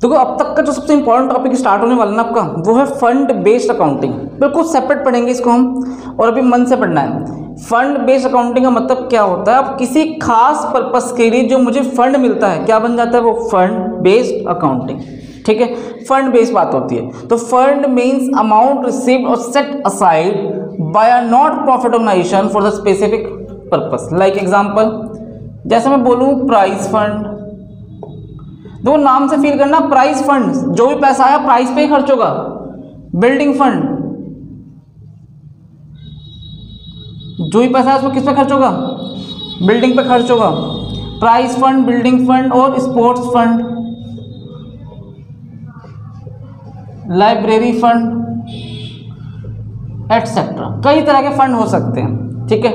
देखो अब तक का जो सबसे इंपॉर्टेंट टॉपिक स्टार्ट होने वाला ना आपका, वो है फंड बेस्ड अकाउंटिंग। बिल्कुल सेपरेट पढ़ेंगे इसको हम, और अभी मन से पढ़ना है। फंड बेस्ड अकाउंटिंग का मतलब क्या होता है, अब किसी खास पर्पस के लिए जो मुझे फंड मिलता है, क्या बन जाता है वो फंड बेस्ड अकाउंटिंग। ठीक है, फंड बेस्ड बात होती है। तो फंड मीन्स अमाउंट रिसीव्ड और set aside by a not profit organisation for the specific purpose. Like example, जैसे मैं बोलूँ प्राइज फंड, दो नाम से फील करना, प्राइस फंड, जो भी पैसा आया प्राइस पे ही खर्च होगा। बिल्डिंग फंड, जो भी पैसा है उसमें किस पे खर्च होगा, बिल्डिंग पे खर्च होगा। प्राइस फंड, बिल्डिंग फंड और sports fund, library fund etcetera, कई तरह के फंड हो सकते हैं। ठीक है,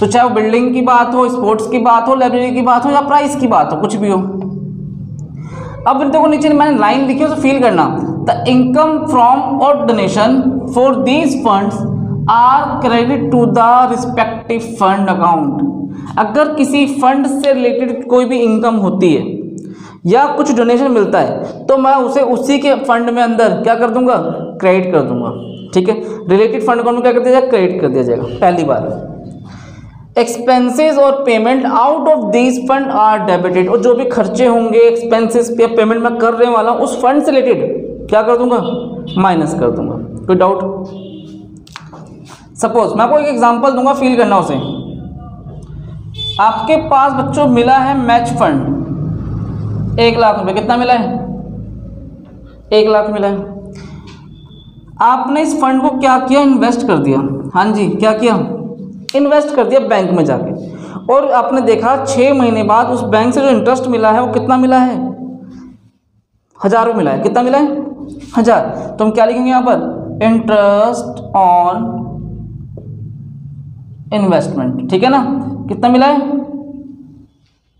तो चाहे वो बिल्डिंग की बात हो, स्पोर्ट्स की बात हो, लाइब्रेरी की बात हो या प्राइस की बात हो, कुछ भी हो। अब देखो नीचे मैंने लाइन लिखी है, तो फील करना, द इनकम फ्रॉम और donation for these funds are credit to the respective fund account. अगर किसी फंड से रिलेटेड कोई भी इनकम होती है या कुछ डोनेशन मिलता है, तो मैं उसे उसी के फंड में अंदर क्या कर दूंगा, क्रेडिट कर दूंगा। ठीक है, रिलेटेड फंड अकाउंट में क्या कर दिया जाएगा, क्रेडिट कर दिया जाएगा। पहली बार एक्सपेंसेस और payment out of these fund are debited, और जो भी खर्चे होंगे, एक्सपेंसेस या पेमेंट मैं करने वाला हूं उस फंड से रिलेटेड क्या कर दूंगा, माइनस कर दूंगा। कोई डाउट? सपोज मैं आपको एक एग्जांपल दूंगा, फील करना उसे। आपके पास बच्चों मिला है मैच फंड 1 लाख रुपए, कितना मिला है, 1 लाख मिला है। आपने इस फंड को क्या किया, इन्वेस्ट कर दिया। हाँ जी, क्या किया, इन्वेस्ट कर दिया बैंक में जाके, और आपने देखा 6 महीने बाद उस बैंक से जो इंटरेस्ट मिला है वो कितना मिला है, 1000 रुपये मिला है। कितना मिला है, 1000। तो हम क्या लिखेंगे यहाँ पर, इंटरेस्ट ऑन इन्वेस्टमेंट। ठीक है ना, कितना मिला है,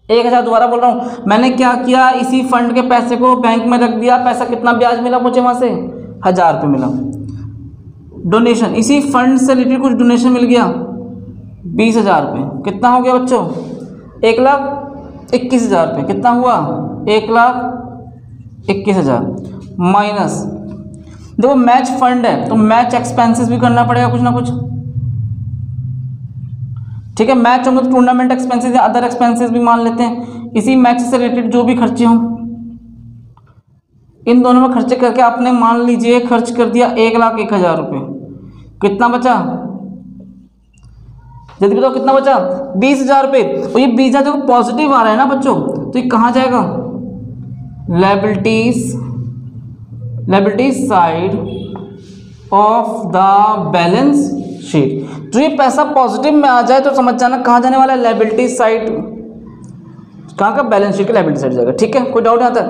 1000। दोबारा बोल रहा हूँ, मैंने क्या किया, इसी फंड के पैसे को बैंक में रख दिया, पैसा कितना ब्याज मिला मुझे वहाँ से, 1000 रुपये मिला। डोनेशन, इसी फंड से रिलेटेड कुछ डोनेशन मिल गया 20,000 रुपये, कितना हो गया बच्चों, 1,21,000 रुपये। कितना हुआ, 1,21,000 माइनस, देखो मैच फंड है तो मैच एक्सपेंसेस भी करना पड़ेगा कुछ ना कुछ। ठीक है, मैच होंगे तो टूर्नामेंट एक्सपेंसेस या अदर एक्सपेंसेस भी मान लेते हैं। इसी मैच से रिलेटेड जो भी खर्चे हों, इन दोनों में खर्चे करके आपने मान लीजिए खर्च कर दिया 1,01,000 रुपये। कितना बचा, जल्दी बताओ कितना बचा, 20,000 रुपये। और ये 20,000 देखो पॉजिटिव आ रहा है ना बच्चों, तो ये कहाँ जाएगा, liabilities side of the balance sheet. जो ये पैसा पॉजिटिव में आ जाए तो समझ जाना कहाँ जाने वाला है, लायबिलिटीज साइड, कहाँ का, बैलेंस शीट के लायबिलिटी साइड जाएगा। ठीक है, कोई डाउट नहीं आता।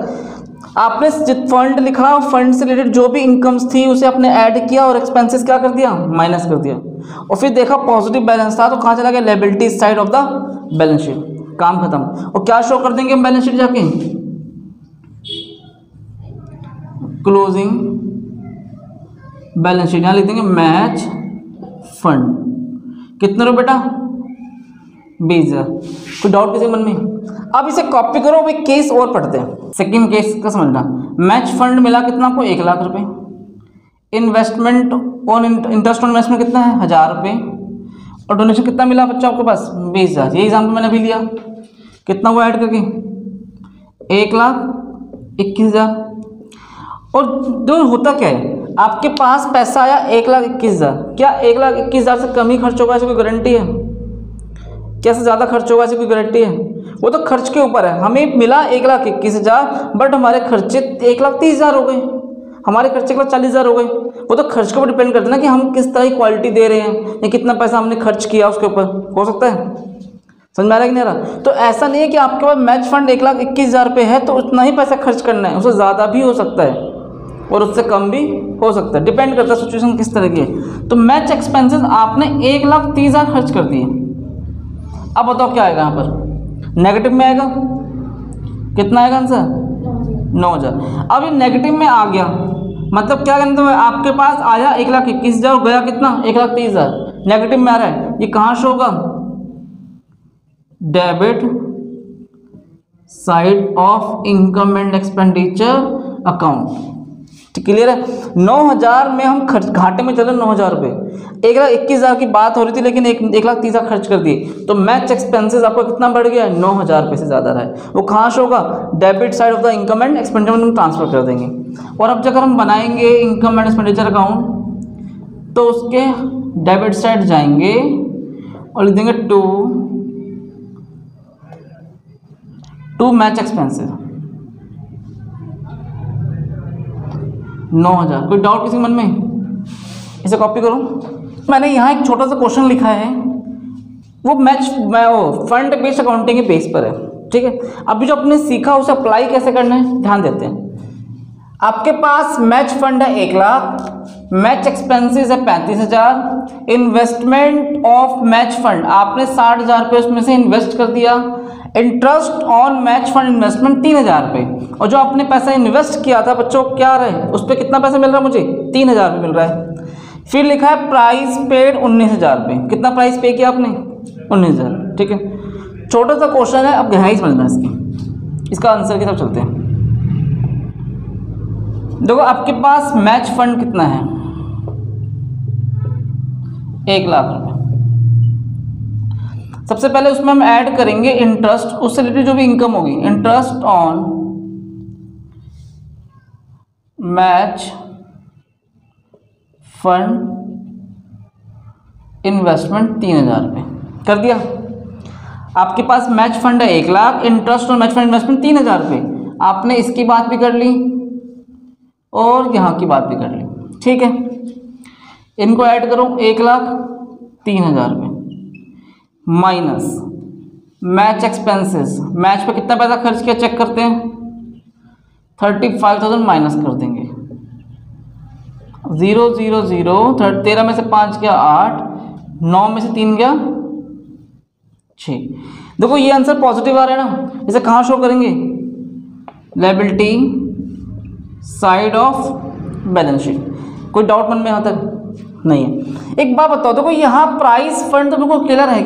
आपने फंड लिखा, फंड से रिलेटेड जो भी इनकम्स थी उसे आपने ऐड किया और एक्सपेंसेस क्या कर दिया, माइनस कर दिया, और फिर देखा पॉजिटिव बैलेंस था तो कहाँ चला गया, liabilities side of the balance sheet. काम खत्म। और क्या शो कर देंगे हम बैलेंस शीट जाके, क्लोजिंग बैलेंस शीट, यहाँ लिख देंगे मैच फंड। कितने रुपये बेटा, 20,000। कोई डाउट किसी मन में? अब इसे कॉपी करो, अब एक केस और पढ़ते हैं। सेकंड केस का समझना, मैच फंड मिला कितना आपको, 1,00,000 रुपये। Investment on interest on investment कितना है, 1000 रुपये। और डोनेशन कितना मिला बच्चा आपके पास, 20,000। ये एग्जाम्पल मैंने अभी लिया, कितना वो ऐड करके 1,21,000। और जो होता क्या है, आपके पास पैसा आया 1,21,000, क्या 1,21,000 से कम ही खर्च होगा ऐसी कोई गारंटी है, कैसे ज़्यादा खर्च होगा ऐसी कोई गारंटी है? वो तो खर्च के ऊपर है। हमें मिला 1,21,000 बट हमारे खर्चे 1,30,000 हो गए, हमारे खर्चे 1,40,000 हो गए। वो तो खर्च के ऊपर डिपेंड करता है ना कि हम किस तरह की क्वालिटी दे रहे हैं या कितना पैसा हमने खर्च किया उसके ऊपर हो सकता है। समझ में आ रहा है कि नहीं आ रहा? तो ऐसा नहीं है कि आपके पास मैच फंड 1,21,000 रुपये है तो उतना ही पैसा खर्च करना है, उससे ज़्यादा भी हो सकता है और उससे कम भी हो सकता है, डिपेंड करता है सिचुएशन किस तरह की है। तो मैच एक्सपेंसेस आपने 1,30,000 खर्च कर दिए। अब बताओ क्या आएगा यहाँ पर, नेगेटिव में आएगा, कितना आएगा आंसर, 9,000। अब ये नेगेटिव में आ गया मतलब क्या कहते हैं, आपके पास आया 1,21,000 और गया कितना, 1,30,000, नेगेटिव में आ रहा है। ये कहाँ शो होगा, debit side of income and expenditure account. Clear है? 9,000 में हम खर्च घाटे में चले 9,000 रुपये, 1,21,000 की बात हो रही थी लेकिन 1,30,000 खर्च कर दिए, तो मैच एक्सपेंसेस आपका कितना बढ़ गया? 9,000 रुपये से ज़्यादा रहा है। वो कहाँ शो होगा? Debit side of the income and expenditure में ट्रांसफर कर देंगे। और अब जब हम बनाएंगे इनकम एंड एक्सपेंडिचर अकाउंट तो उसके डेबिट साइड जाएंगे और लिख देंगे टू मैच एक्सपेंसेस 9,000। कोई डाउट किसी मन में? इसे कॉपी करो। मैंने यहाँ एक छोटा सा क्वेश्चन लिखा है, वो फंड बेस्ड अकाउंटिंग के बेस पर है, ठीक है। अभी जो आपने सीखा उसे अप्लाई कैसे करना है ध्यान देते हैं। आपके पास मैच फंड है 1,00,000, मैच एक्सपेंसेस है 35,000, इन्वेस्टमेंट ऑफ मैच फंड आपने 60,000 रुपये उसमें से इन्वेस्ट कर दिया, interest on match fund investment 3,000 रुपये, और जो आपने पैसा इन्वेस्ट किया था बच्चों क्या रहे उस पर कितना पैसा मिल रहा है मुझे? 3,000 रुपये मिल रहा है। फिर लिखा है प्राइस पेड 19,000 रुपये। कितना प्राइस पे किया आपने? 19,000, ठीक है। छोटा सा क्वेश्चन है, अब गहराई समझना इसकी, इसका आंसर की तरफ चलते हैं। देखो आपके पास मैच फंड कितना है? 1,00,000 रुपये। सबसे पहले उसमें हम ऐड करेंगे इंटरेस्ट, उससे रिलेटेड जो भी इनकम होगी, interest on match fund investment 3,000 रुपये कर दिया। आपके पास मैच फंड है 1,00,000, interest on match fund investment 3,000 रुपये। आपने इसकी बात भी कर ली और यहाँ की बात भी कर ली, ठीक है। इनको ऐड करो, 1,00,000 3,000 रुपये माइनस मैच एक्सपेंसेस, मैच पे कितना पैसा खर्च किया चेक करते हैं, 35,000 माइनस कर देंगे, 0 0 0, 13 में से 5 गया 8, 9 में से 3 गया 6। देखो ये आंसर पॉजिटिव आ रहा है ना, इसे कहाँ शो करेंगे? Liability side of balance sheet. कोई डाउट मन में यहाँ तक नहीं है? एक बात बताओ, देखो यहाँ प्राइस फंड तो बिल्कुल क्लियर है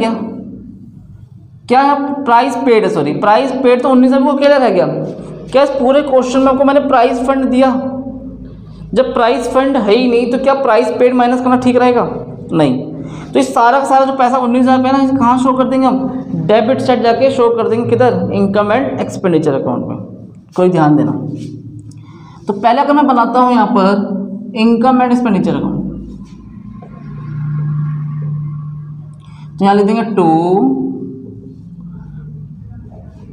क्या है? प्राइस पेड है, सॉरी प्राइस पेड तो 19,000 को क्लियर है क्या इस पूरे क्वेश्चन में आपको मैंने प्राइस फंड दिया? जब प्राइस फंड है ही नहीं तो क्या प्राइस पेड माइनस करना ठीक रहेगा? नहीं। तो इस सारा का सारा जो पैसा 19,000 रुपये ना, इसे कहाँ शो कर देंगे हम? डेबिट साइड जाके शो कर देंगे, किधर? इनकम एंड एक्सपेंडिचर अकाउंट में। कोई ध्यान देना। तो पहले अगर मैं बनाता हूँ यहाँ पर इनकम एंड एक्सपेंडिचर अकाउंट, तो यहाँ लिख देंगे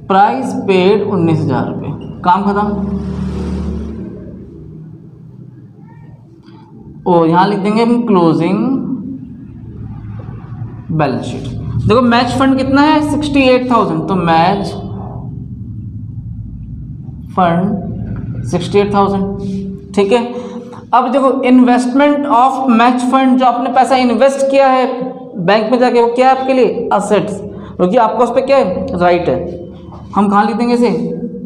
प्राइस पेड 19,000 रुपये, काम खत्म। और यहाँ लिख देंगे हम क्लोजिंग बैलेंस शीट। देखो मैच फंड कितना है? 68,000, तो मैच फंड 68,000, ठीक है। अब देखो इन्वेस्टमेंट ऑफ मैच फंड, जो आपने पैसा इन्वेस्ट किया है बैंक में जाके, वो क्या है आपके लिए? असेट्स, क्योंकि आपका उस पर क्या है? राइट है। हम कहाँ लिख देंगे इसे?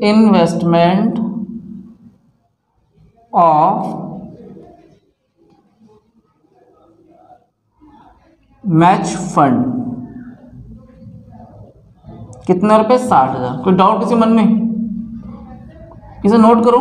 इन्वेस्टमेंट ऑफ मैच फंड कितना रुपए? 60,000। कोई डाउट किसी मन में? इसे नोट करो।